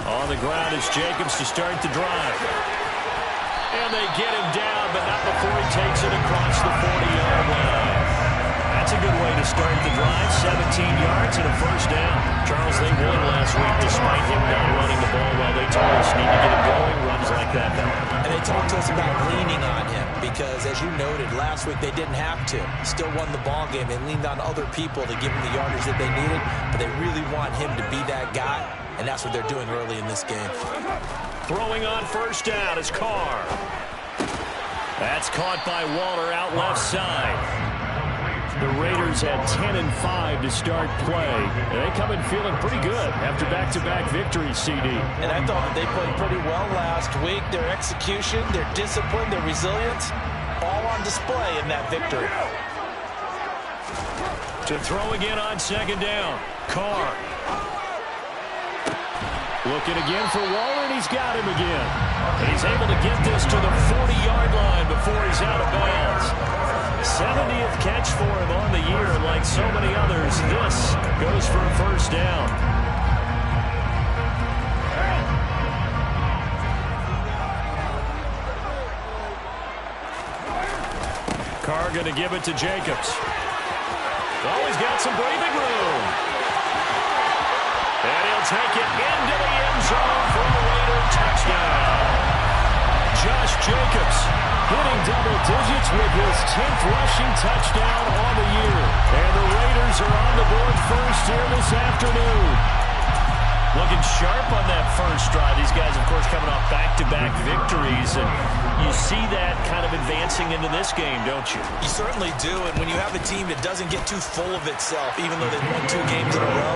On the ground is Jacobs to start the drive. And they get him down, but not before he takes it across the 40-yard line. That's a good way to start the drive. 17 yards and a first down. Charles, they won last week despite him not running the ball well. They told us need to get him going. Runs like that help. And they talked to us about leaning on him because, as you noted, last week they didn't have to. Still won the ball game. They leaned on other people to give him the yardage that they needed, but they really want him to be that guy, and that's what they're doing early in this game. Throwing on first down is Carr. That's caught by Waller out left side. The Raiders had 10 and 5 to start play. They come in feeling pretty good after back-to-back victories, CD. And I thought that they played pretty well last week. Their execution, their discipline, their resilience, all on display in that victory. To throw again on second down, Carr. Looking again for Waller, and he's got him again. And he's able to get this to the 40-yard line before he's out of bounds. 70th catch for him on the year, and like so many others, this goes for a first down. Carr going to give it to Jacobs. Oh, he's got some breathing room. And he'll take it into the end zone for a Raider touchdown. Josh Jacobs hitting double digits with his 10th rushing touchdown on the year. And the Raiders are on the board first here this afternoon. Looking sharp on that first drive. These guys, of course, coming off back-to-back victories. And you see that kind of advancing into this game, don't you? You certainly do. And when you have a team that doesn't get too full of itself, even though they've won 2 games in a row,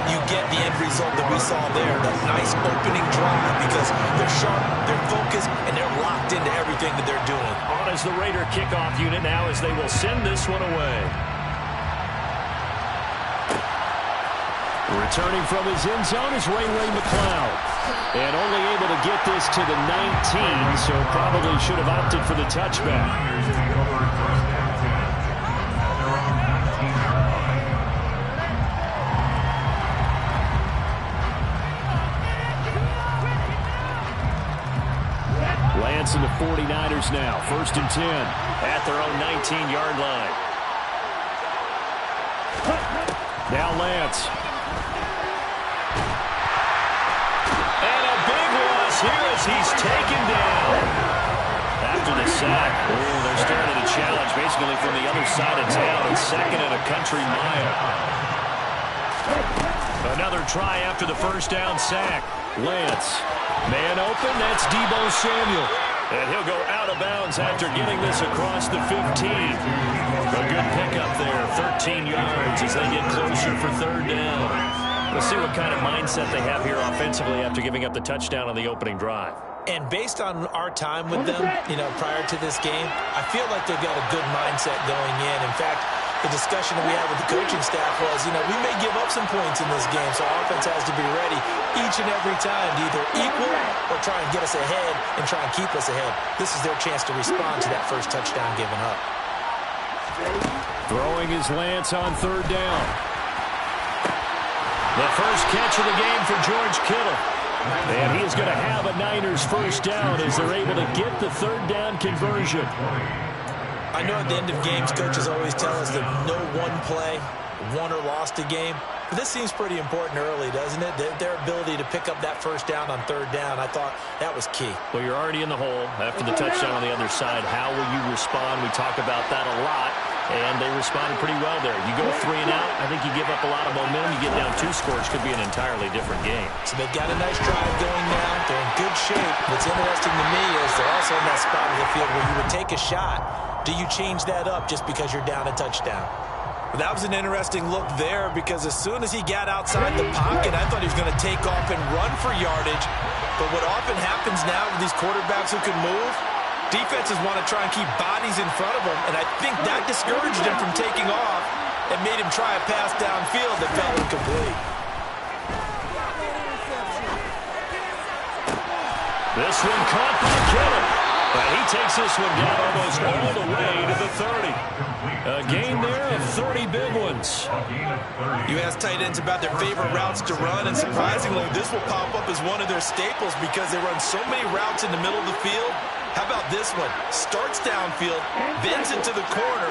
you get the end result that we saw there. That nice opening drive because they're sharp, they're focused, and they're locked into everything that they're doing. On as the Raider kickoff unit now as they will send this one away. Returning from his end zone is Ray McCloud. And only able to get this to the 19, so probably should have opted for the touchback. Lance and the 49ers now. 1st and 10 at their own 19-yard line. Now Lance. Here as he's taken down. After the sack, they're starting to challenge basically from the other side of town and second and a country mile. Another try after the first down sack. Lance, man open, that's Deebo Samuel. And he'll go out of bounds after getting this across the 15. A good pickup there, 13 yards as they get closer for 3rd down. We'll see what kind of mindset they have here offensively after giving up the touchdown on the opening drive. And based on our time with them, prior to this game, I feel like they've got a good mindset going in. In fact, the discussion that we had with the coaching staff was, we may give up some points in this game, so our offense has to be ready each and every time to either equal or try and get us ahead and try and keep us ahead. This is their chance to respond to that first touchdown given up. Throwing is Lance on 3rd down. The first catch of the game for George Kittle. And he is going to have a Niners first down as they're able to get the 3rd down conversion. I know at the end of games, coaches always tell us that no one play won or lost a game. But this seems pretty important early, doesn't it? Their ability to pick up that first down on 3rd down, I thought that was key. Well, you're already in the hole after the touchdown on the other side. How will you respond? We talk about that a lot. And they responded pretty well there. You go 3 and out, I think you give up a lot of momentum. You get down 2 scores, could be an entirely different game. So they've got a nice drive going now. They're in good shape. What's interesting to me is they're also in that spot of the field where you would take a shot. Do you change that up just because you're down a touchdown? Well, that was an interesting look there because as soon as he got outside the pocket, I thought he was going to take off and run for yardage. But what often happens now with these quarterbacks who can move, defenses want to try and keep bodies in front of him, and I think that discouraged him from taking off and made him try a pass downfield that fell incomplete. This one caught by Kittle. And he takes this one down almost all the way to the 30. A gain there of 30 big ones. You ask tight ends about their favorite routes to run, and surprisingly, this will pop up as one of their staples because they run so many routes in the middle of the field. How about this one? Starts downfield, bends into the corner,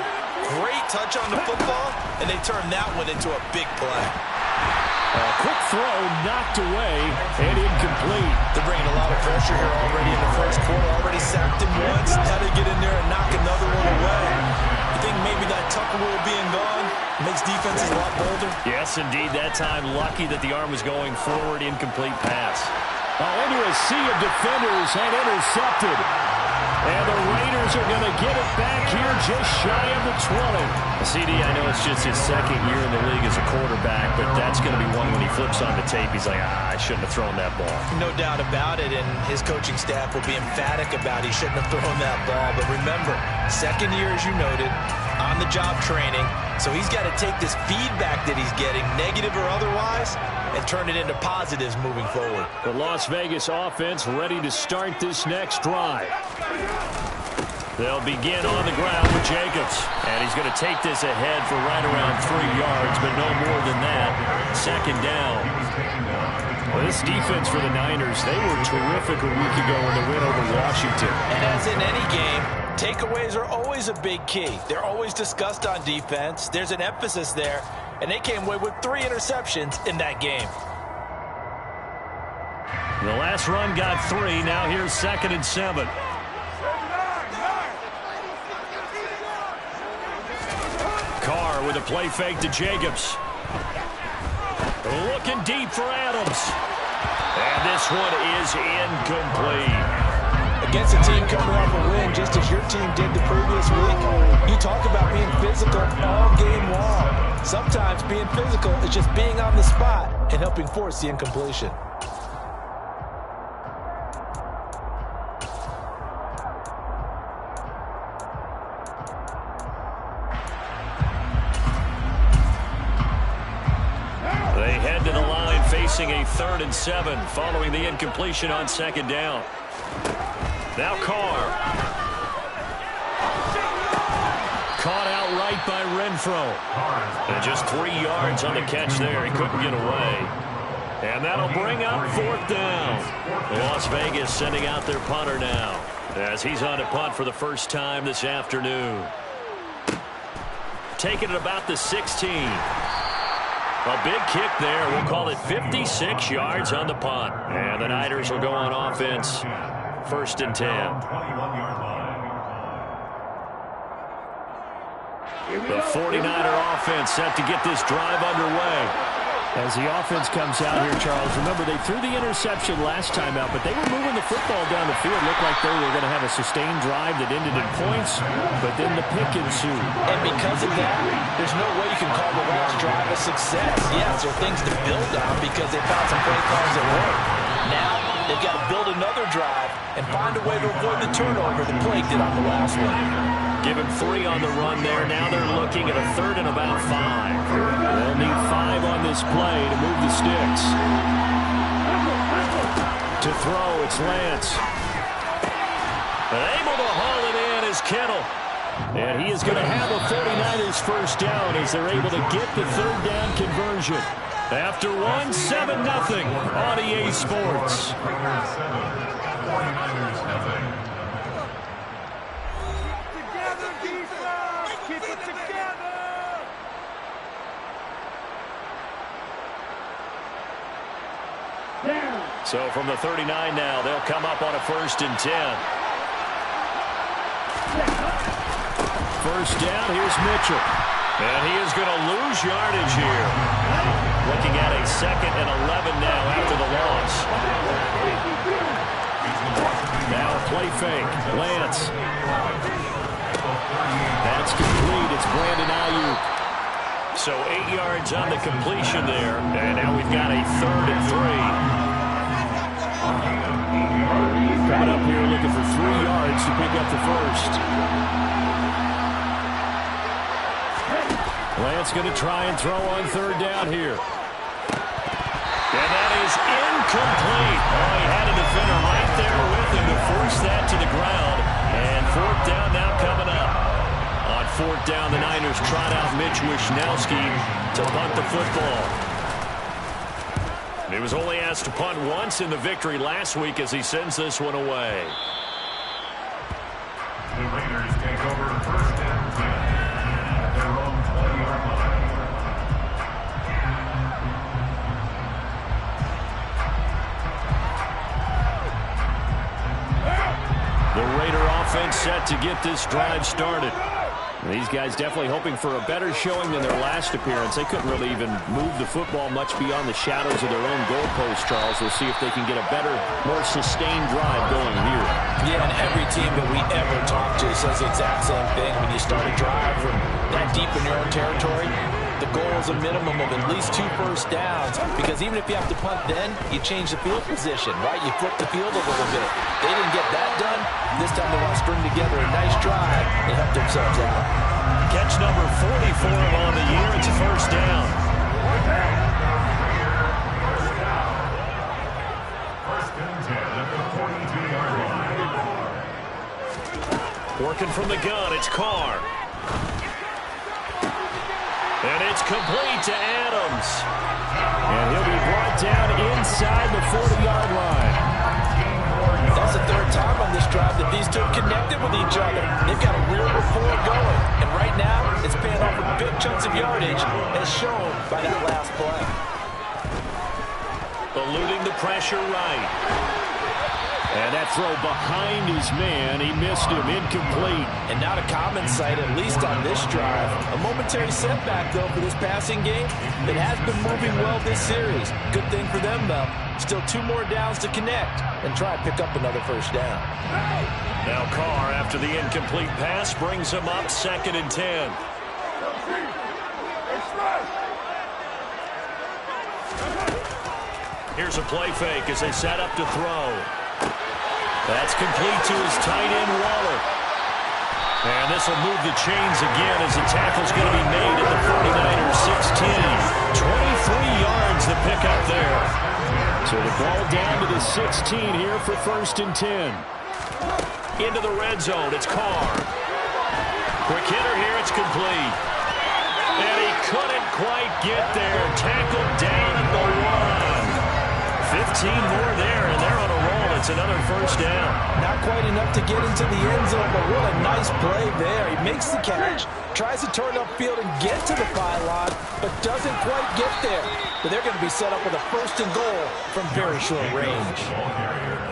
great touch on the football, and they turn that one into a big play. A quick throw knocked away and incomplete. They're bringing a lot of pressure here already in the first quarter. Already sacked him once. Now they get in there and knock another one away. You think maybe that Tucker rule being gone makes defenses a lot bolder? Yes, indeed. That time, lucky that the arm was going forward. Incomplete pass. Into a sea of defenders and intercepted. And the Raiders are going to get it back here just shy of the 20. CD, I know it's just his second year in the league as a quarterback, but that's going to be one when he flips on the tape. He's like, I shouldn't have thrown that ball. No doubt about it, and his coaching staff will be emphatic about he shouldn't have thrown that ball. But remember, second year, as you noted, on-the-job training, so he's got to take this feedback that he's getting, negative or otherwise, and turn it into positives moving forward. The Las Vegas offense ready to start this next drive. They'll begin on the ground with Jacobs. And he's going to take this ahead for right around 3 yards, but no more than that. Second down. Well, this defense for the Niners, they were terrific a week ago in the win over Washington. And as in any game, takeaways are always a big key. They're always discussed on defense. There's an emphasis there. And they came away with 3 interceptions in that game. The last run got 3. Now here's 2nd and 7. Carr with a play fake to Jacobs. Looking deep for Adams. And this one is incomplete. Against a team coming off a win, just as your team did the previous week, you talk about being physical all game long. Sometimes being physical is just being on the spot and helping force the incompletion. They head to the line facing a 3rd and 7 following the incompletion on 2nd down. Now Carr. Caught outright by Renfro. And just 3 yards on the catch there. He couldn't get away. And that'll bring up 4th down. Las Vegas sending out their punter now as he's on to punt for the first time this afternoon. Taking it about the 16. A big kick there. We'll call it 56 yards on the punt. And the Niners will go on offense. 1st and 10. The 49er offense set to get this drive underway. As the offense comes out here, Charles, remember they threw the interception last time out, but they were moving the football down the field. Looked like they were going to have a sustained drive that ended in points, but then the pick ensued. And because of that, there's no way you can call the last drive a success. Yes, there are things to build on because they found some play calls that work. Now, they've got to build another drive and find a way to avoid the turnover that plagued it on the last one. Given 3 on the run there. Now they're looking at a 3rd and about 5. They'll need 5 on this play to move the sticks. To throw, it's Lance. Able to haul it in is Kittle. And he is going to have a 49ers first down as they're able to get the 3rd down conversion. After 1, 7-0 on EA Sports. So from the 39 now, they'll come up on a 1st and 10. First down, here's Mitchell. And he is going to lose yardage here. Looking at a 2nd and 11 now after the loss. Now a play fake. Lance. That's complete. It's Brandon Ayuk. So 8 yards on the completion there. And now we've got a 3rd and 3. Coming up here looking for 3 yards to pick up the first. Lance going to try and throw on 3rd down here. And that is incomplete. Oh, he had a defender right there with him to force that to the ground. Fourth down now coming up. On fourth down, the Niners trot out Mitch Wishnowski to punt the football. He was only asked to punt once in the victory last week as he sends this one away. The Raiders take over first and 10 at their own 20-yard line. The Raider offense set to get this drive started. These guys definitely hoping for a better showing than their last appearance. They couldn't really even move the football much beyond the shadows of their own goalpost, Charles. We'll see if they can get a better, more sustained drive going here. Yeah, and every team that we ever talk to says the exact same thing. When you start a drive from that deep in your own territory, the goal is a minimum of at least 2 first downs, because even if you have to punt then, you change the field position, right? You flip the field a little bit. They didn't get that done. This time they want to string together a nice drive and help themselves out. Catch number 44 on the year. It's a first down. First and 10 at the 42-yard line. Working from the gun, it's Carr. And it's complete to Adams. And he'll be brought down inside the 40-yard line. That's the third time on this drive that these two have connected with each other. They've got a real rapport going. And right now, it's paying off with big chunks of yardage, as shown by that last play. Eluding the pressure right. And that throw behind his man. He missed him. Incomplete. And not a common sight, at least on this drive. A momentary setback, though, for this passing game that has been moving well this series. Good thing for them, though. Still 2 more downs to connect and try and pick up another first down. Now Carr, after the incomplete pass, brings him up 2nd and 10. Here's a play fake as they set up to throw. That's complete to his tight end, Waller. And this will move the chains again as the tackle's going to be made at the 49ers 16. 23 yards to pick up there. So the ball down to the 16 here for 1st and 10. Into the red zone, it's Carr. Quick hitter here, it's complete. And he couldn't quite get there. Tackled down at the 1. 15 more there, and they're on a roll. It's another first down. Not quite enough to get into the end zone, but what a nice play there. He makes the catch, tries to turn upfield and get to the pylon, but doesn't quite get there. But they're going to be set up with a 1st and goal from very short range.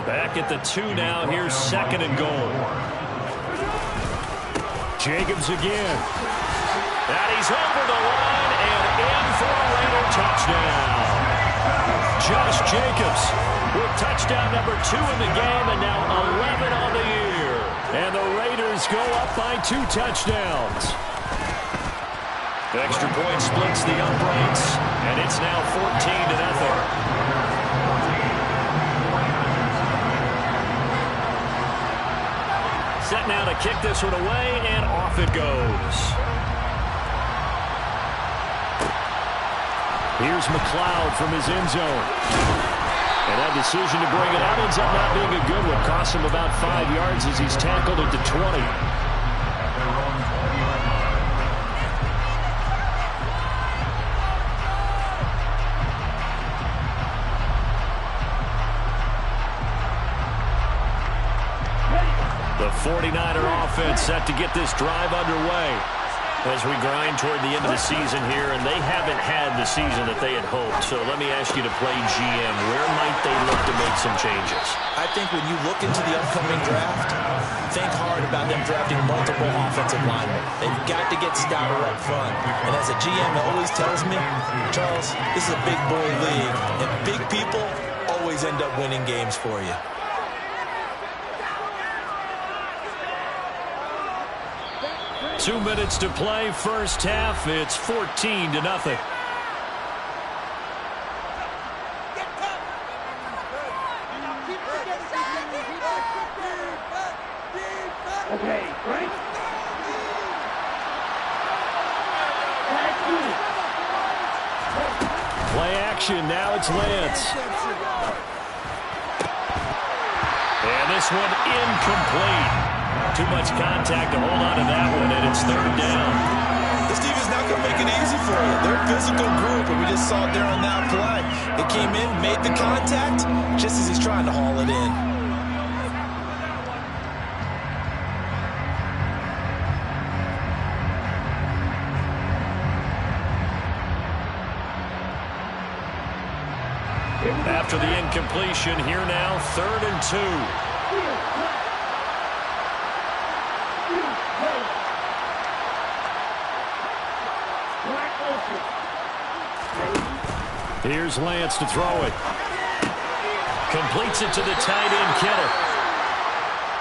Back at the 2 now. Here's 2nd and goal. Jacobs again. And he's over the line and in for a Raider touchdown. Josh Jacobs with touchdown number 2 in the game, and now 11 on the year. And the Raiders go up by 2 touchdowns. The extra point splits the uprights, and it's now 14-0. Set now to kick this one away, and off it goes. Here's McLeod from his end zone. And that decision to bring it out ends up not being a good one. Cost him about 5 yards as he's tackled at the 20. The 49er offense set to get this drive underway as we grind toward the end of the season here, and they haven't had the season that they had hoped. So let me ask you to play GM. Where might they look to make some changes? I think when you look into the upcoming draft, think hard about them drafting multiple offensive linemen. They've got to get stouter up front. And as a GM always tells me, Charles, this is a big boy league, and big people always end up winning games for you. Two minutes to play, first half. It's 14-0. Okay, Frank. Play action, now it's Lance. And this one incomplete. Too much contact to hold on to that one, and it's third down. This defense not going to make it easy for you. They're a physical group, and we just saw it there on that play. It came in, made the contact, just as he's trying to haul it in. After the incompletion, here now, 3rd and 2. Here's Lance to throw it. Completes it to the tight end, Kittle.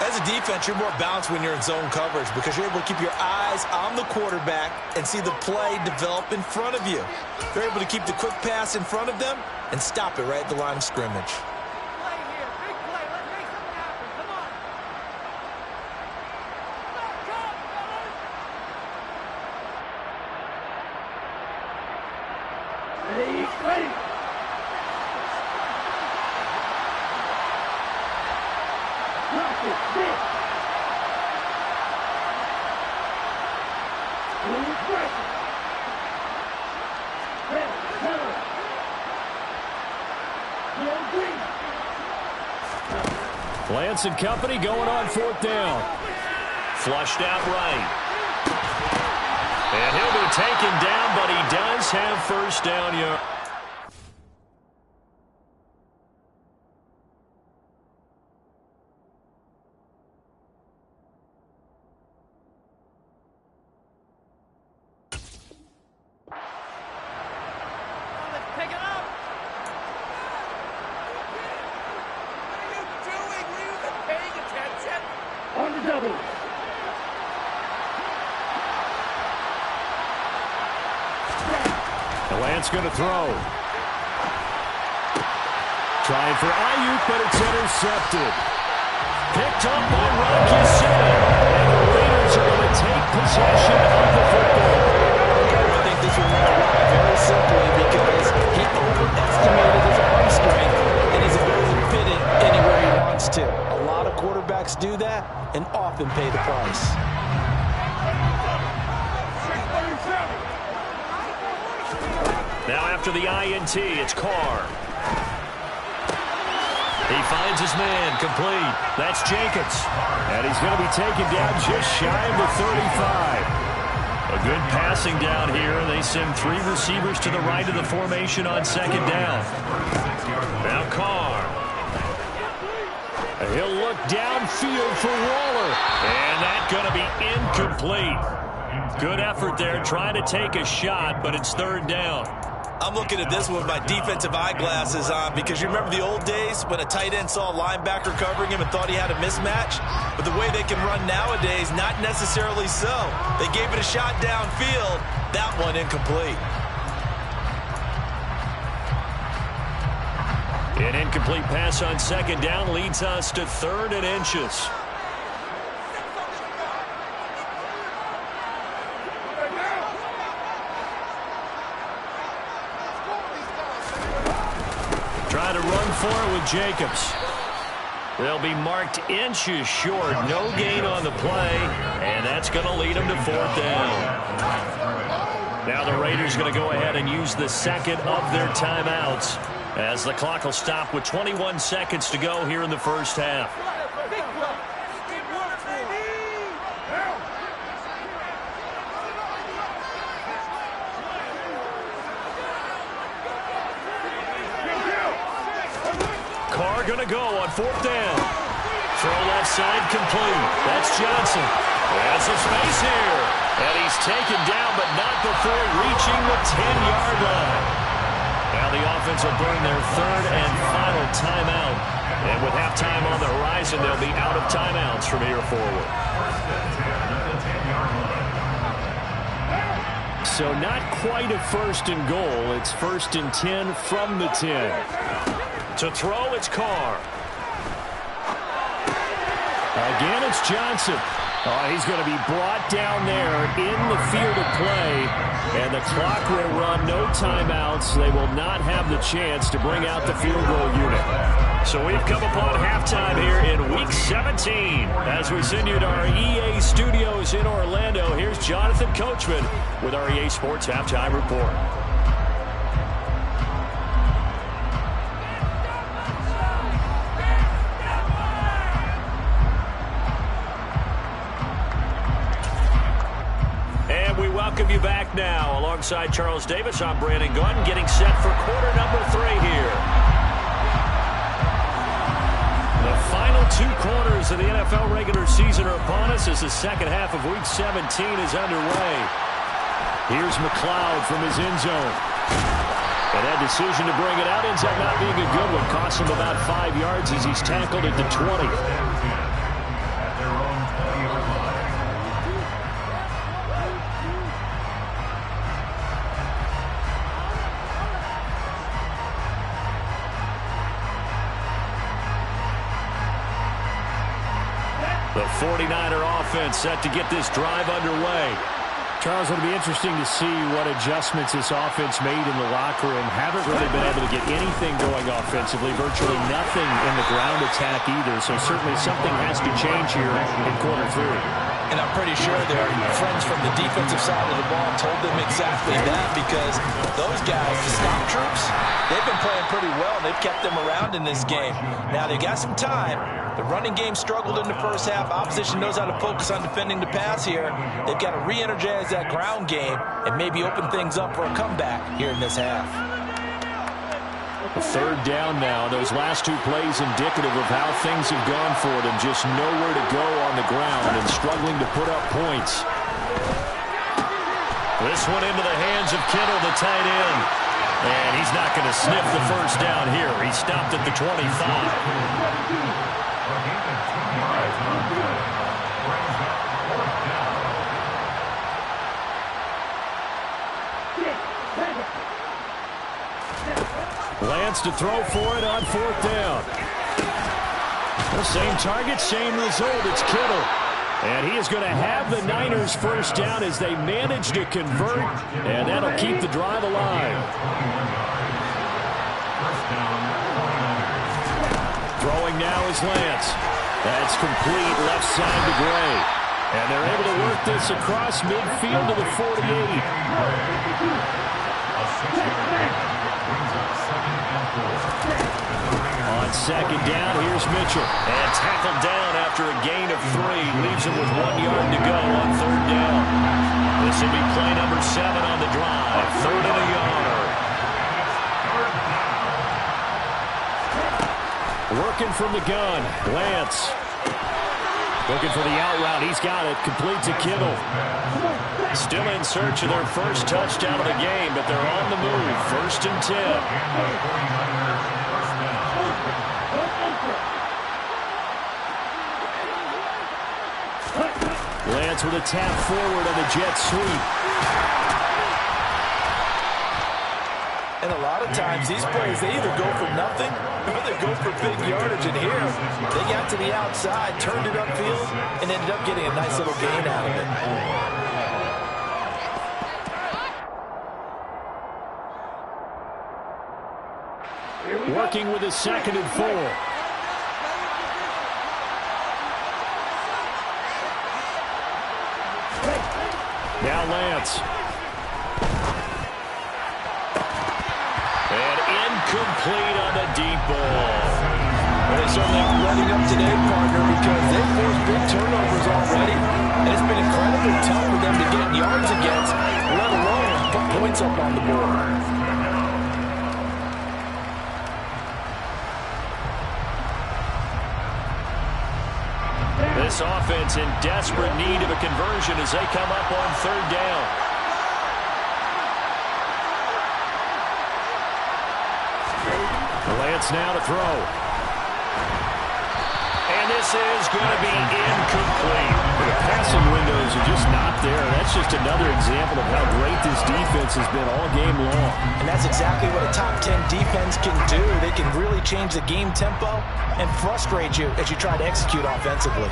As a defense, you're more balanced when you're in zone coverage because you're able to keep your eyes on the quarterback and see the play develop in front of you. You're able to keep the quick pass in front of them and stop it right at the line of scrimmage. Lance and company going on 4th down. Flushed out right. And he'll be taken down, but he does have first down yard. Going to throw. Trying for Ayuk, but it's intercepted. Picked up by Rocky City. And the Raiders are going to take possession of the football. I think this will win away very simply because he overestimated his arm strength and his ability to fit it anywhere he wants to. A lot of quarterbacks do that and often pay the price. Now after the INT, it's Carr. He finds his man, complete. That's Jacobs. And he's going to be taken down just shy of the 35. A good passing down here. They send 3 receivers to the right of the formation on 2nd down. Now Carr. He'll look downfield for Waller. And that's going to be incomplete. Good effort there, trying to take a shot, but it's 3rd down. I'm looking at this with my defensive eyeglasses on because you remember the old days when a tight end saw a linebacker covering him and thought he had a mismatch? But the way they can run nowadays, not necessarily so. They gave it a shot downfield. That one incomplete. An incomplete pass on 2nd down leads us to 3rd and inches. Try to run for it with Jacobs. They'll be marked inches short. No gain on the play, and that's going to lead them to 4th down. Now the Raiders going to go ahead and use the 2nd of their timeouts as the clock will stop with 21 seconds to go here in the first half. Carr going to go on 4th down. Throw left side complete. That's Johnson. Has some space here. And he's taken down, but not before reaching the 10-yard line. Now the offense will burn their 3rd and final timeout. And with halftime on the horizon, they'll be out of timeouts from here forward. So not quite a 1st and goal. It's 1st and 10 from the 10. To throw, it's Carr. Again, it's Johnson. He's going to be brought down there in the field of play, and the clock will run, no timeouts. They will not have the chance to bring out the field goal unit. So we've come upon halftime here in Week 17. As we send you to our EA studios in Orlando, here's Jonathan Coachman with our EA Sports Halftime Report. Welcome you back now. Alongside Charles Davis, I'm Brandon Gunn, getting set for quarter number 3 here. The final 2 quarters of the NFL regular season are upon us as the second half of Week 17 is underway. Here's McLeod from his end zone. And that decision to bring it out ends up not being a good one. Costs him about 5 yards as he's tackled at the 20. The 49er offense set to get this drive underway. Charles, it'll be interesting to see what adjustments this offense made in the locker room. Haven't really been able to get anything going offensively, virtually nothing in the ground attack either. So certainly something has to change here in quarter 3. And I'm pretty sure their friends from the defensive side of the ball told them exactly that, because those guys, the stop troops, they've been playing pretty well. They've kept them around in this game. Now they got some time. The running game struggled in the first half. Opposition knows how to focus on defending the pass here. They've got to re-energize that ground game and maybe open things up for a comeback here in this half. Third down now. Those last 2 plays indicative of how things have gone for them. Just nowhere to go on the ground and struggling to put up points. This one into the hands of Kittle, the tight end. And he's not going to sniff the first down here. He stopped at the 25. Lance to throw for it on 4th down. The same target, same result. It's Kittle. And he is going to have the Niners first down as they manage to convert, and that'll keep the drive alive. Throwing now is Lance. That's complete left side to Gray. And they're able to work this across midfield to the 48. On second down, here's Mitchell. And tackled down after a gain of 3. Leaves him with 1 yard to go on 3rd down. This will be play number 7 on the drive. 3rd and a yard. Working from the gun, Lance. Looking for the out route. He's got it. Complete to Kittle. Still in search of their first touchdown of the game, but they're on the move. 1st and 10. Lance with a tap forward on the jet sweep. And a lot of times these plays, they either go for nothing or they go for big yardage. And here, they got to the outside, turned it upfield, and ended up getting a nice little gain out of it. Working with a 2nd and 4. Now Lance. And incomplete on the deep ball. Well, they certainly aren't running up today, partner, because they've forced big turnovers already. And it's been incredibly tough for them to get yards against, let alone put points up on the board. This offense in desperate need of a conversion as they come up on 3rd down. Lance now to throw. And this is going to be incomplete. The passing windows are just not there. That's just another example of how great this defense has been all game long. And that's exactly what a top 10 defense can do. They can really change the game tempo and frustrate you as you try to execute offensively.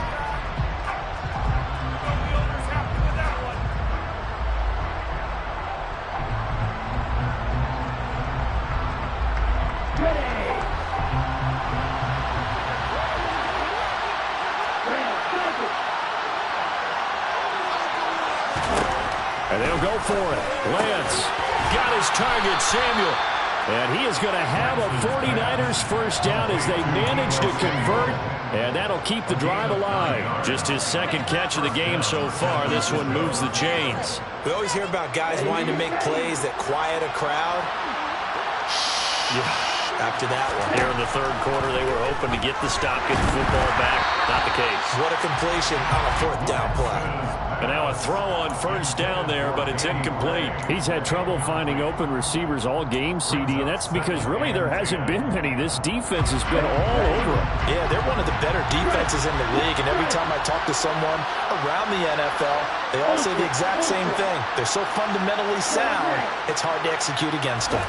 for it. Lance got his target, Samuel. And he is going to have a 49ers first down as they manage to convert. And that'll keep the drive alive. Just his second catch of the game so far. This one moves the chains. We always hear about guys wanting to make plays that quiet a crowd. After that one. Here in the third quarter, they were hoping to get the stop, get the football back. Not the case. What a completion on a fourth down play. And now a throw on first down there, but it's incomplete. He's had trouble finding open receivers all game, CD, and that's because really there hasn't been many. This defense has been all over them. Yeah, they're one of the better defenses in the league, and every time I talk to someone around the NFL, they all say the exact same thing. They're so fundamentally sound, it's hard to execute against them.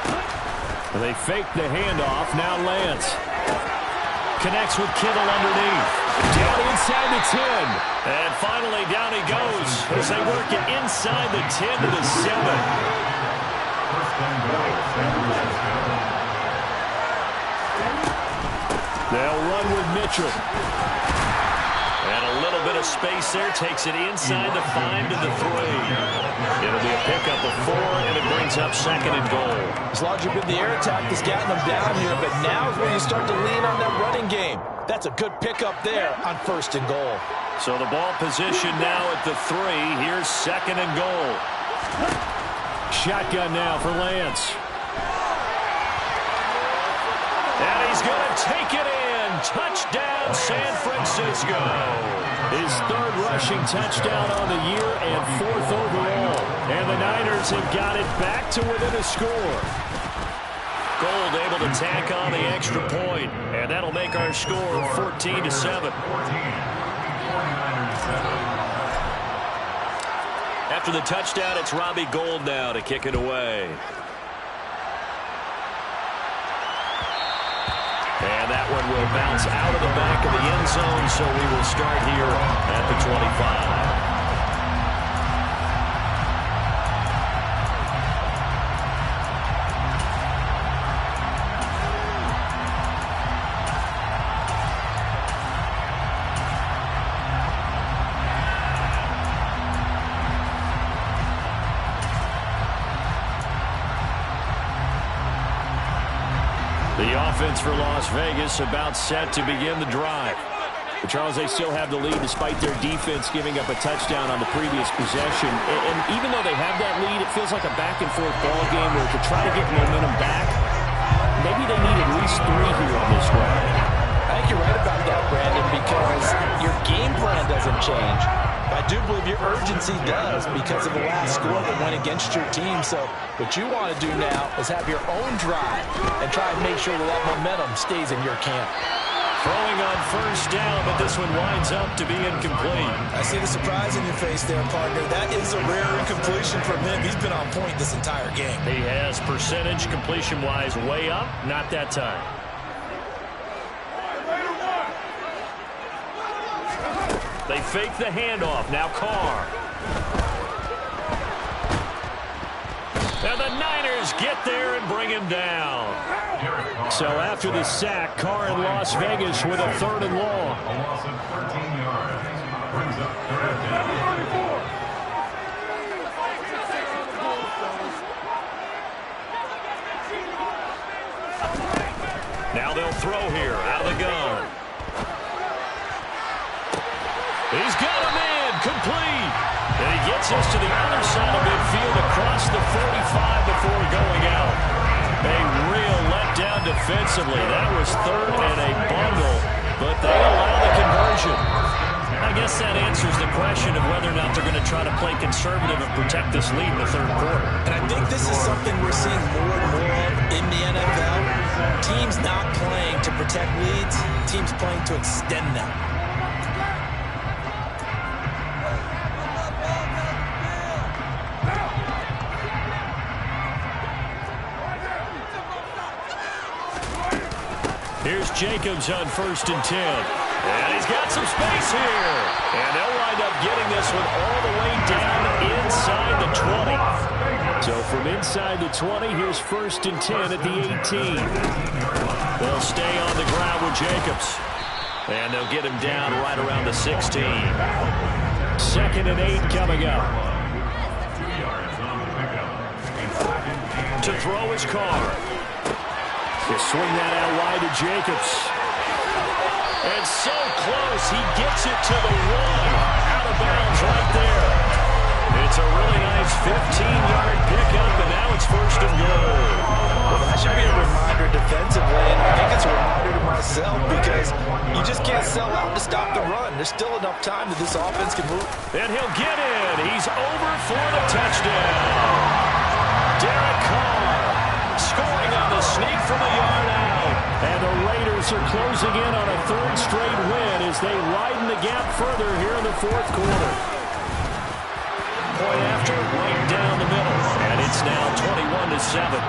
They fake the handoff. Now Lance connects with Kittle underneath. Down inside the 10. And finally down he goes as they work it inside the 10 to the 7. They'll run with Mitchell. And a little bit of space there. Takes it inside the 5 to the 3. It'll be a pickup of 4, and it brings up 2nd and goal. As long as you've been the air attack that's gotten them down here, but now is where you start to lean on that running game. That's a good pickup there on 1st and goal. So the ball position now at the 3. Here's 2nd and goal. Shotgun now for Lance. And he's going to take it in. Touchdown, San Francisco. His 3rd rushing touchdown on the year and 4th overall. And the Niners have got it back to within a score. Gold able to tack on the extra point, and that'll make our score 14-7. After the touchdown, it's Robbie Gould now to kick it away. And that one will bounce out of the back of the end zone, so we will start here at the 25. The offense for Las Vegas about set to begin the drive. But Charles, they still have the lead despite their defense giving up a touchdown on the previous possession. And even though they have that lead, it feels like a back-and-forth ball game where to try to get momentum back, maybe they need at least 3 here on this drive. I think you're right about that, Brandon, because your game plan doesn't change. I do believe your urgency does because of the last score that went against your team. So what you want to do now is have your own drive and try and make sure that momentum stays in your camp. Throwing on first down, but this one winds up to be incomplete. I see the surprise in your face there, partner. That is a rare incompletion from him. He's been on point this entire game. He has percentage completion-wise way up. Not that time. They fake the handoff. Now Carr. And the Niners get there and bring him down. So after the sack, Carr in Las Vegas with a 3rd and long. A loss of 13 yards. Brings up 3rd down. Now they'll throw here out of the gun. He's got him in, complete. And he gets us to the other side of midfield across the 45 before going out. A real letdown defensively. That was 3rd and a bundle, but they allow the conversion. I guess that answers the question of whether or not they're going to try to play conservative and protect this lead in the 3rd quarter. And I think this is something we're seeing more and more of in the NFL. Teams not playing to protect leads, teams playing to extend them. Here's Jacobs on 1st and 10. And he's got some space here. And they'll wind up getting this one all the way down inside the 20. So from inside the 20, here's 1st and 10 at the 18. They'll stay on the ground with Jacobs. And they'll get him down right around the 16. 2nd and 8 coming up. 2 yards on the To throw his car. He'll swing that out wide to Jacobs. And so close, he gets it to the 1. Out of bounds right there. It's a really nice 15-yard pickup, and now it's 1st and goal. Well, that should be a reminder defensively, and I think it's a reminder to myself because you just can't sell out to stop the run. There's still enough time that this offense can move. And he'll get in. He's over for the touchdown. Derek Carr scoring on the sneak from a yard out. And the Raiders are closing in on a 3rd straight win as they widen the gap further here in the 4th quarter. Point after, right down the middle. And it's now 21-7.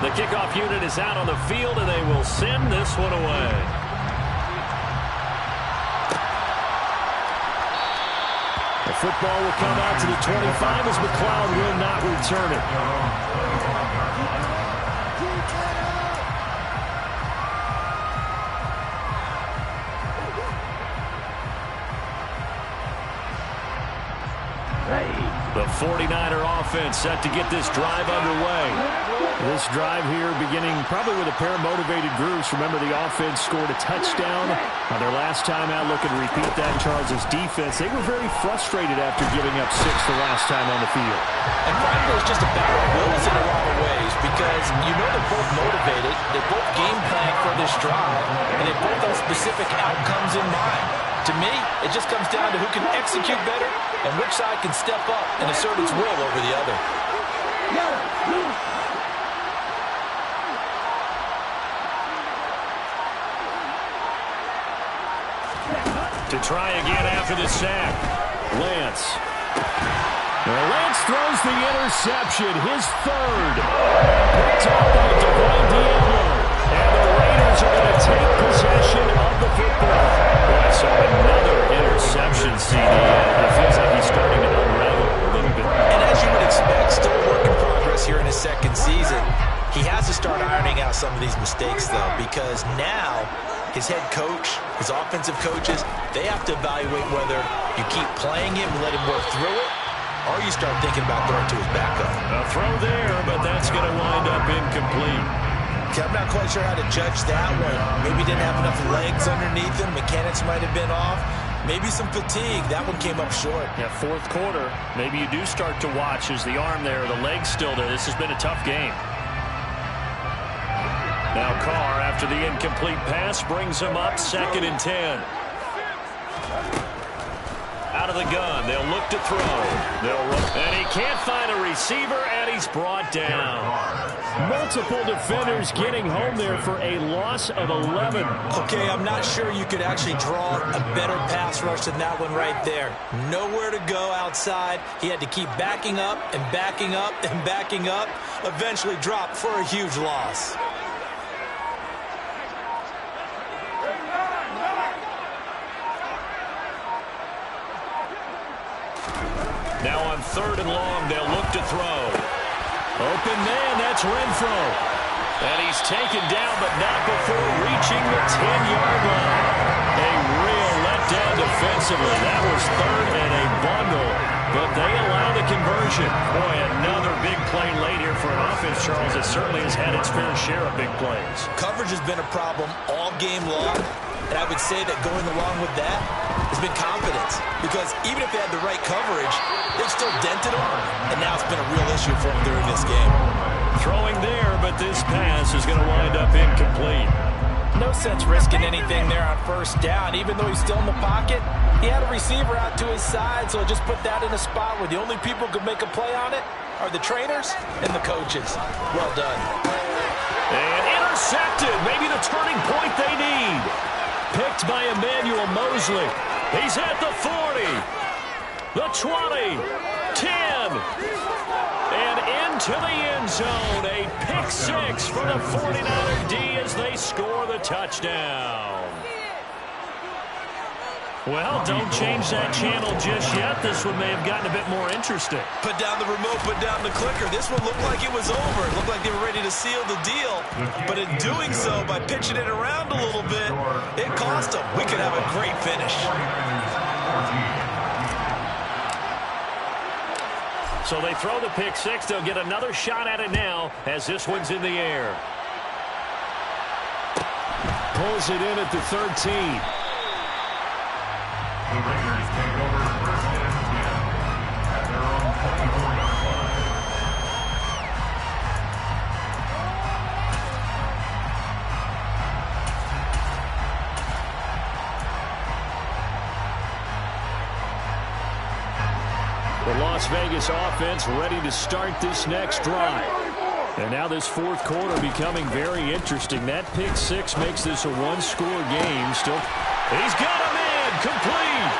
The kickoff unit is out on the field, and they will send this one away. The football will come out to the 25 as McLeod will not return it. The 49er offense set to get this drive underway. This drive here beginning probably with a pair of motivated groups. Remember, the offense scored a touchdown on their last time out. Looking to repeat that in Charles' defense. They were very frustrated after giving up 6 the last time on the field. And frankly, it's just a battle of wills in a lot of ways because you know they're both motivated. They both game plan for this drive, and they both have specific outcomes in mind. To me, it just comes down to who can execute better and which side can step up and assert its will over the other. To try again after the sack, Lance. Well, Lance throws the interception, his 3rd. Picked up by Devine Diablo. And the Raiders are going to take possession of the football. Boy, so another interception, CD. It feels like he's starting to unravel a little bit. And as you would expect, still a work in progress here in his 2nd season. He has to start ironing out some of these mistakes, though, because now his head coach, his offensive coaches, they have to evaluate whether you keep playing him and let him work through it, or you start thinking about throwing to his backup. A throw there, but that's going to wind up incomplete. I'm not quite sure how to judge that one. Maybe didn't have enough legs underneath him. Mechanics might have been off. Maybe some fatigue. That one came up short. Yeah, 4th quarter. Maybe you do start to watch as the arm there, the leg's still there. This has been a tough game. Now Carr, after the incomplete pass, brings him up 2nd and 10. Out of the gun, they'll look to throw. And he can't find a receiver, and he's brought down. Multiple defenders getting home there for a loss of 11. Okay, I'm not sure you could actually draw a better pass rush than that one right there. Nowhere to go outside. He had to keep backing up and backing up and backing up. Eventually dropped for a huge loss. Now on 3rd and long, they'll look to throw. Open man, that's Renfro. And he's taken down, but not before reaching the 10-yard line. A real letdown defensively. That was 3rd and a bundle, but they allow the conversion. Boy, another big play late here for an offense, Charles, that certainly has had its fair share of big plays. Coverage has been a problem all game long, and I would say that going along with that has been confidence. Because even if they had the right coverage, they've still dented them, and now it's been a real issue for them during this game. Throwing there, but this pass is going to wind up incomplete. No sense risking anything there on 1st down. Even though he's still in the pocket, he had a receiver out to his side, so just put that in a spot where the only people who could make a play on it are the trainers and the coaches. Well done. And intercepted. Maybe the turning point they need. Picked by Emmanuel Mosley. He's at the 40, the 20, 10, and into the end zone. A pick-6 for the 49er D as they score the touchdown. Well, don't change that channel just yet. This one may have gotten a bit more interesting. Put down the remote, put down the clicker. This one looked like it was over. It looked like they were ready to seal the deal. But in doing so, by pitching it around a little bit, lost them. We could have a great finish. So they throw the pick six. They'll get another shot at it now as this one's in the air. Pulls it in at the 13. The Raiders take over first and 10 at their own 24-yard line. The Las Vegas offense ready to start this next drive. And now this fourth quarter becoming very interesting. That pick six makes this a one-score game. Still, he's got a man complete.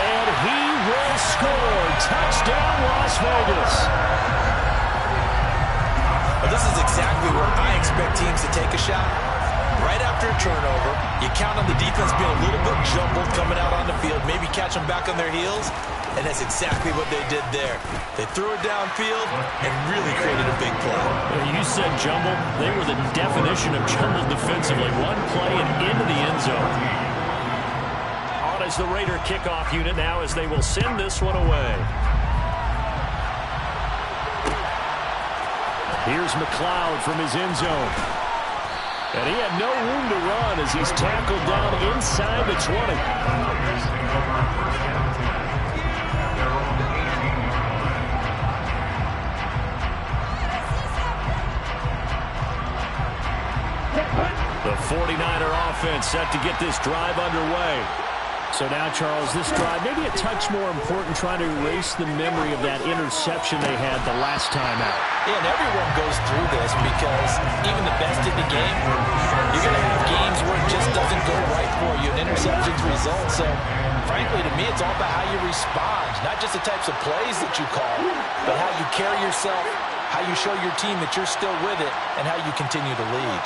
And he will score. Touchdown, Las Vegas. Well, this is exactly where I expect teams to take a shot. Right after a turnover, you count on the defense being a little bit jumbled coming out on the field, maybe catch them back on their heels, and that's exactly what they did there. They threw it downfield and really created a big play. You said jumbled. They were the definition of jumbled defensively. One play and into the end zone. On as the Raider kickoff unit now as they will send this one away. Here's McLeod from his end zone. And he had no room to run as he's tackled down inside the 20. The 49er offense set to get this drive underway. So now, Charles, this drive maybe a touch more important, trying to erase the memory of that interception they had the last time out. Yeah, and everyone goes through this because even the best in the game, you're going to have games where it just doesn't go right for you, and interceptions result. So, frankly, to me, it's all about how you respond, not just the types of plays that you call, but how you carry yourself, how you show your team that you're still with it, and how you continue to lead.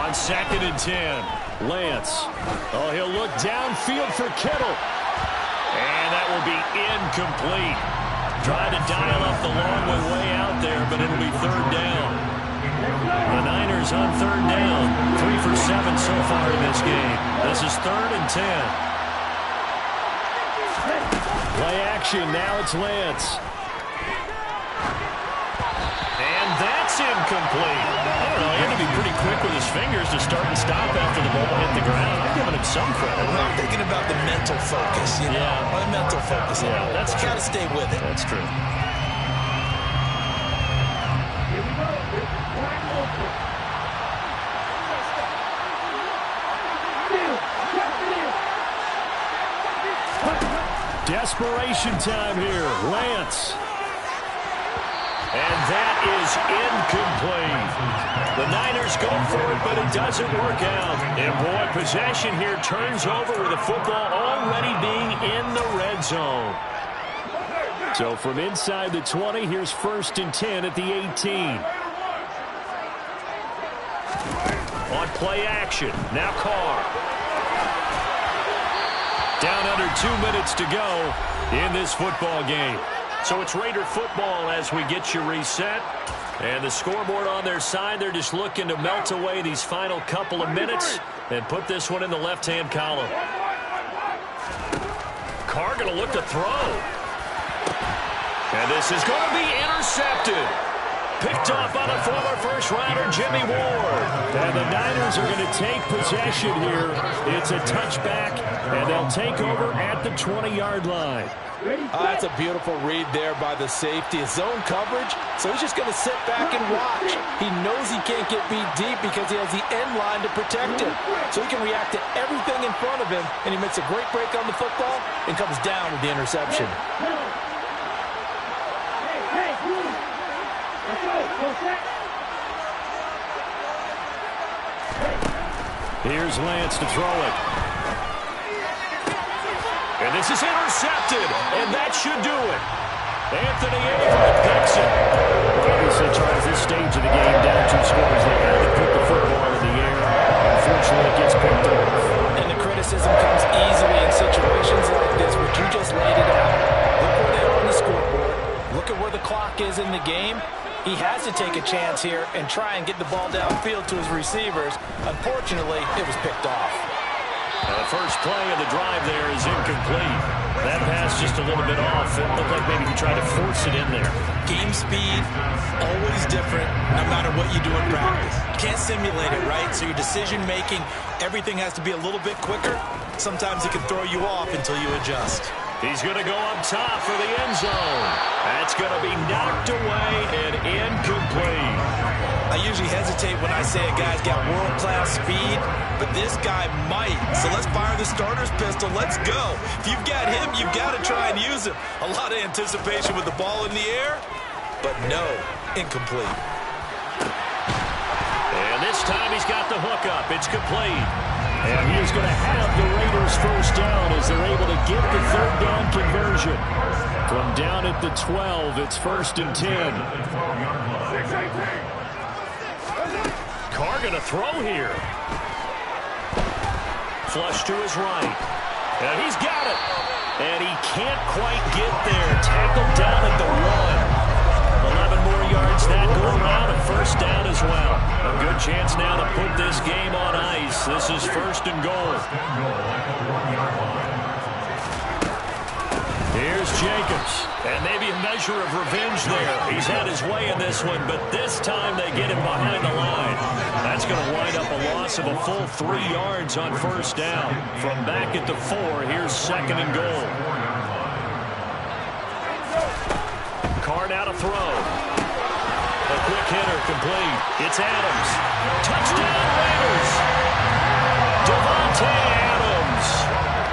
On 2nd and 10. Lance. Oh, he'll look downfield for Kittle. And that will be incomplete. Trying to dial up the long way out there, but it'll be third down. The Niners on third down. 3 for 7 so far in this game. This is 3rd and 10. Play action. Now it's Lance. And that's incomplete. I don't know, he had to be pretty quick with his fingers to start and stop after the ball hit the ground. I'm giving him some credit. Well, I'm thinking about the mental focus, you know. Yeah. The mental focus. Yeah, that's true. Got to stay with it. That's true. Desperation time here. Lance. And that is incomplete. The Niners go for it, but it doesn't work out. And boy, possession here turns over with the football already being in the red zone. So from inside the 20, here's 1st and 10 at the 18. On play action, now Carr. Down under 2 minutes to go in this football game. So it's Raider football as we get you reset. And the scoreboard on their side, they're just looking to melt away these final couple of minutes and put this one in the left-hand column. Carr going to look to throw. And this is going to be intercepted. Picked off by the former first-rounder, Jimmy Ward. And the Niners are going to take possession here. It's a touchback, and they'll take over at the 20-yard line. That's a beautiful read there by the safety. His zone coverage, so he's just going to sit back and watch. He knows he can't get beat deep because he has the end line to protect him. So he can react to everything in front of him, and he makes a great break on the football and comes down with the interception. Here's Lance to throw it. And this is intercepted, and that should do it. Anthony Averett picks it. Obviously, Charles, this stage of the game, down 2 scores, they had to put the football in the air. Unfortunately, it gets picked off. And the criticism comes easily in situations like this, but you just laid it out. Look where they are on the scoreboard. Look at where the clock is in the game. He has to take a chance here and try and get the ball downfield to his receivers. Unfortunately, it was picked off. The first play of the drive there is incomplete. That pass just a little bit off. It looked like maybe he tried to force it in there. Game speed, always different, no matter what you do in practice. You can't simulate it, right? So your decision-making, everything has to be a little bit quicker. Sometimes it can throw you off until you adjust. He's going to go up top for the end zone. That's going to be knocked away and incomplete. I usually hesitate when I say a guy's got world-class speed, but this guy might. So let's fire the starter's pistol. Let's go. If you've got him, you've got to try and use him. A lot of anticipation with the ball in the air, but no, incomplete. And this time he's got the hook up. It's complete. And he is going to have the Raiders first down as they're able to get the third down conversion. From down at the 12, it's 1st and 10. Carr going to throw here. Flush to his right. And he's got it. And he can't quite get there. Tackled down at the 1. 11 more yards that go around, a first down as well. A good chance now to put this game on ice. This is 1st and goal. Here's Jacobs. And maybe a measure of revenge there. He's had his way in this one, but this time they get him behind the line. That's going to wind up a loss of a full 3 yards on first down. From back at the 4, here's 2nd and goal. Carr now to throw. A quick hitter complete. It's Adams. Touchdown Raiders. Devontae Adams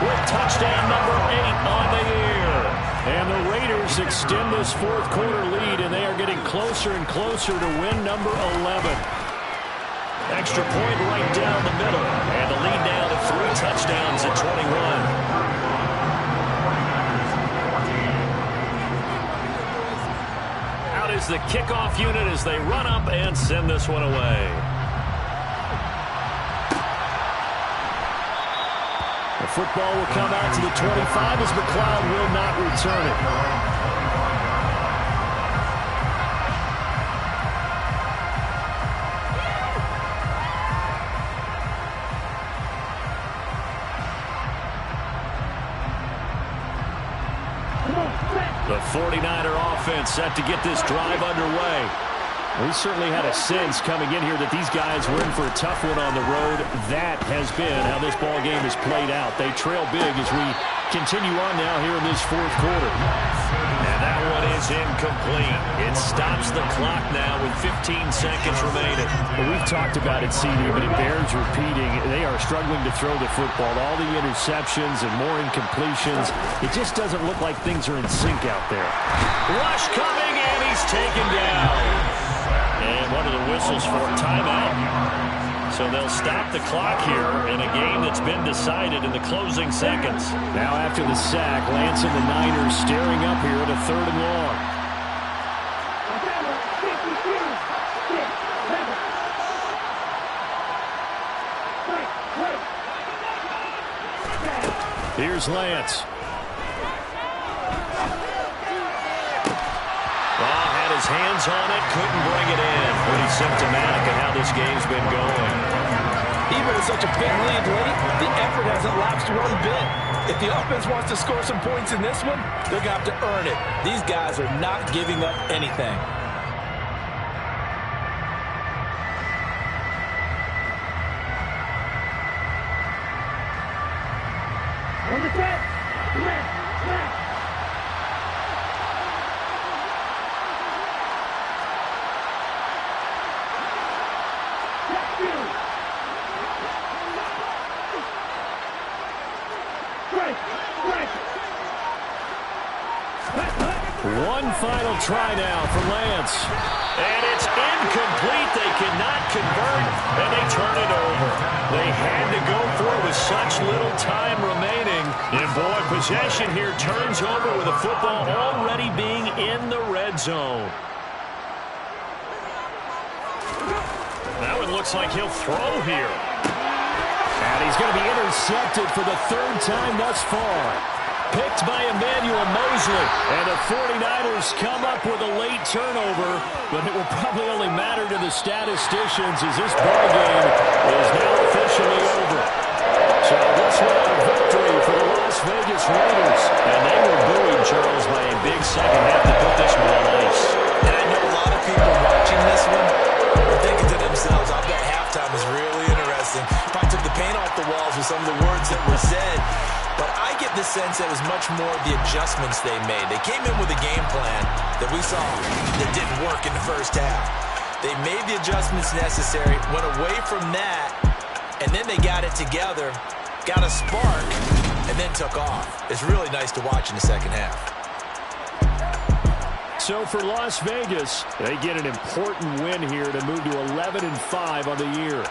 with touchdown number 8 on the year. And the Raiders extend this 4th quarter lead, and they are getting closer and closer to win number 11. Extra point right down the middle. And the lead now to 3 touchdowns at 21. Is the kickoff unit as they run up and send this one away. The football will come out to the 25 as McLeod will not return it. The 49er offense set to get this drive underway. We certainly had a sense coming in here that these guys were in for a tough one on the road. That has been how this ball game has played out. They trail big as we continue on now here in this 4th quarter. And that one is incomplete. It stops the clock now with 15 seconds remaining. Well, we've talked about it, CD, but it bears repeating. They are struggling to throw the football. All the interceptions and more incompletions. It just doesn't look like things are in sync out there. Rush coming, and he's taken down. And one of the whistles for a timeout. So they'll stop the clock here in a game that's been decided in the closing seconds. Now after the sack, Lance and the Niners staring up here at a 3rd and long. Here's Lance. Had his hands on it, couldn't bring it in. Pretty symptomatic of how this game's been going. Even with such a big lead late, the effort hasn't lapsed one bit. If the offense wants to score some points in this one, they're going to have to earn it. These guys are not giving up anything. On the set. One final try now for Lance. And it's incomplete. They cannot convert, and they turn it over. They had to go for it with such little time remaining. And boy, possession here turns over with the football already being in the red zone. Now it looks like he'll throw here. And he's going to be intercepted for the 3rd time thus far. Picked by Emmanuel Mosley. And the 49ers come up with a late turnover, but it will probably only matter to the statisticians as this ball game is now officially over. So this one a victory for the Las Vegas Raiders. And they were buoyed, Charles, by a big second half to put this one on ice. And I know a lot of people watching this one are thinking to themselves, I bet halftime is really interesting. Probably took the paint off the walls with some of the words that were said. But I get the sense that it was much more of the adjustments they made. They came in with a game plan that we saw that didn't work in the first half. They made the adjustments necessary, went away from that, and then they got it together, got a spark, and then took off. It's really nice to watch in the second half. So for Las Vegas, they get an important win here to move to 11-5 on the year.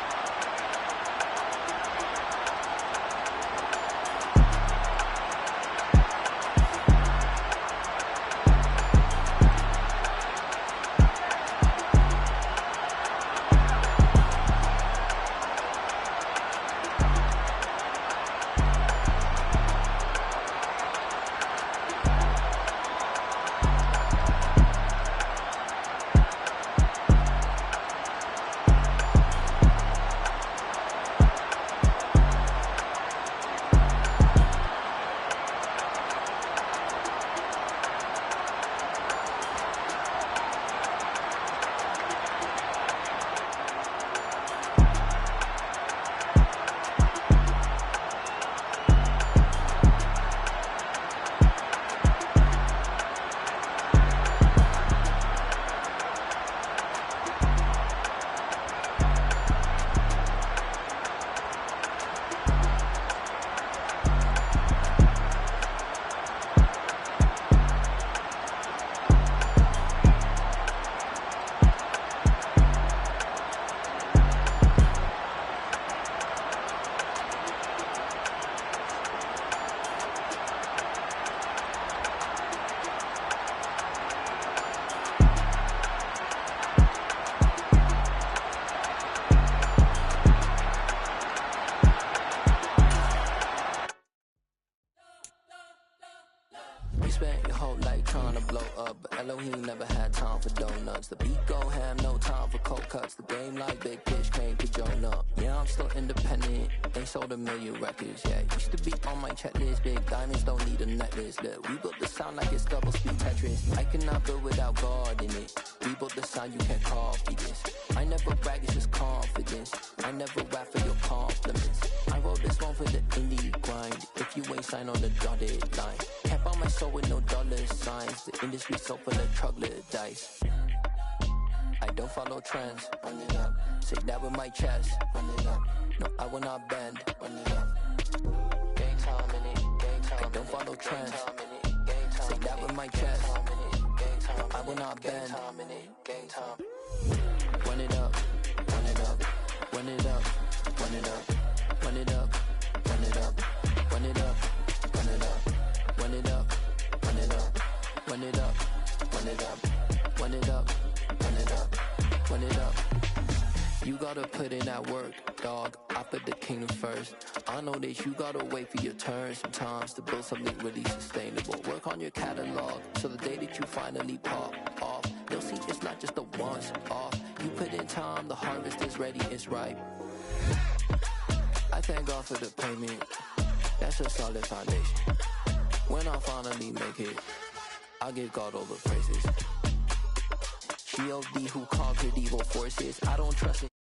Spent your whole life trying to blow up, but Elohim never had time for donuts. The beat go ham, no time for cold cuts. The game like big pitch came to join up. Yeah, I'm still independent, ain't sold a million records yet. Used to be on my checklist, big diamonds don't need a necklace. Look, we built the sound like it's double speed Tetris. I cannot build without God in it. We built the sound, you can't copy this. I never brag, it's just confidence. I never rap for your compliments. I wrote this one for the indie grind. If you ain't signed on the dotted line, can't buy my soul with no dollar signs. The industry so full of troglodytes. I don't follow trends. Run it up. Say that with my chest. Run it up. No, I will not bend. Run it up. Gang time in it. Gang time. I don't follow trends. Say that with my chest. No, I will not bend. Gang time. Run it up. Run it up. Run it up. Run it up. Run it up. Run it up. Run it up. Run it up. Run it up. Run it up. Run it up. Run it up. Run it up. Run it up. Run it up. You gotta put in that work, dog. I put the kingdom first. I know that you gotta wait for your turn sometimes to build something really sustainable. Work on your catalog, so the day that you finally pop off, you'll see it's not just a once off. You put in time, the harvest is ready, it's ripe. I thank God for the payment. That's a solid foundation. When I finally make it, I'll give God all the praises. G.O.D. who conquered evil forces. I don't trust it.